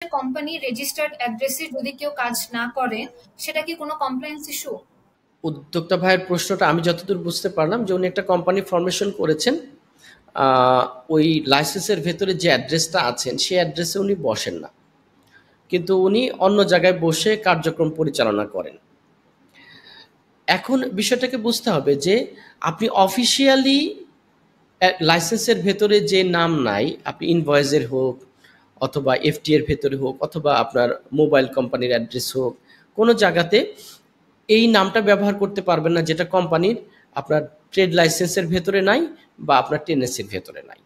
Company registered অ্যাড্রেসে যদি কেউ কাজ না করে সেটা কি কোনো কমপ্লায়েন্স ইস্যু? উদ্যোক্তা ভাইয়ের প্রশ্নটা আমি যতদূর বুঝতে পারলাম যে উনি একটা কোম্পানি ফরমেশন করেছেন, ওই লাইসেন্সের ভেতরে যে অ্যাড্রেসটা আছেন সেই অ্যাড্রেসে উনি বসেন না, কিন্তু উনি অন্য জায়গায় বসে কার্যক্রম পরিচালনা করেন। এখন বিষয়টাকে বুঝতে হবে যে আপনি অফিসিয়ালি লাইসেন্সের ভেতরে যে নাম নাই, আপনি ইনভয়েসের হোক অথবা এফটি এর ভেতরে হোক অথবা আপনার মোবাইল কোম্পানির অ্যাড্রেস হোক, কোনো জায়গাতে এই নামটা ব্যবহার করতে পারবেন না যেটা কোম্পানির আপনার ট্রেড লাইসেন্সের ভেতরে নাই বা আপনার টেনেসির ভেতরে নাই।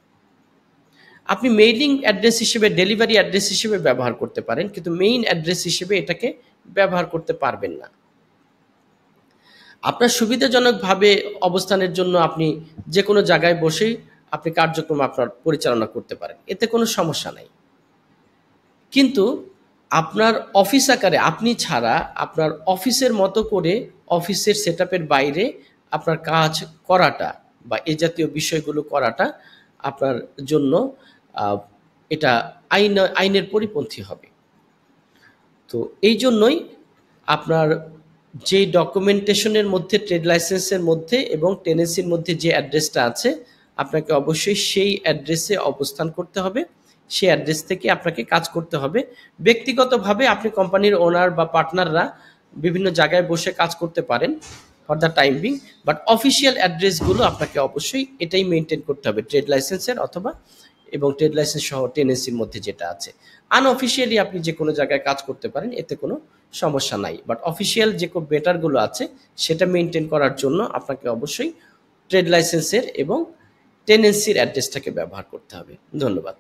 আপনি মেইলিং অ্যাড্রেস হিসেবে, ডেলিভারি অ্যাড্রেস হিসেবে ব্যবহার করতে পারেন, কিন্তু মেইন অ্যাড্রেস হিসেবে এটাকে ব্যবহার করতে পারবেন না। আপনার সুবিধাজনকভাবে অবস্থানের জন্য আপনি যে কোনো জায়গায় বসেই আপনি কার্যক্রম আপনার পরিচালনা করতে পারেন, এতে কোনো সমস্যা নাই। কিন্তু আপনার অফিস আকারে আপনি ছাড়া আপনার অফিসের মতো করে অফিসের সেটআপের বাইরে আপনার কাজ করাটা বা এ জাতীয় বিষয়গুলো করাটা আপনার জন্য এটা আইনের পরিপন্থী হবে। তো এই জন্যই আপনার যে ডকুমেন্টেশনের মধ্যে ট্রেড লাইসেন্সের মধ্যে এবং টেনেন্সির মধ্যে যে অ্যাড্রেসটা আছে আপনাকে অবশ্যই সেই অ্যাড্রেসে অবস্থান করতে হবে, সেই অ্যাড্রেস থেকে আপনাকে কাজ করতে হবে। ব্যক্তিগতভাবে আপনি কোম্পানির ওনার বা পার্টনাররা বিভিন্ন জায়গায় বসে কাজ করতে পারেন for the time being, but official অ্যাড্রেসগুলো আপনাকে অবশ্যই এটাই মেনটেন করতে হবে, ট্রেড লাইসেন্সের অথবা এবং ট্রেড লাইসেন্স সহ টেনেন্সির মধ্যে যেটা আছে। আনঅফিসিয়ালি আপনি যে কোনো জায়গায় কাজ করতে পারেন, এতে কোনো সমস্যা নাই, বাট অফিসিয়াল যে বেটারগুলো আছে সেটা মেনটেন করার জন্য আপনাকে অবশ্যই ট্রেড লাইসেন্সের এবং টেনেন্সির অ্যাড্রেসটাকে ব্যবহার করতে হবে। ধন্যবাদ।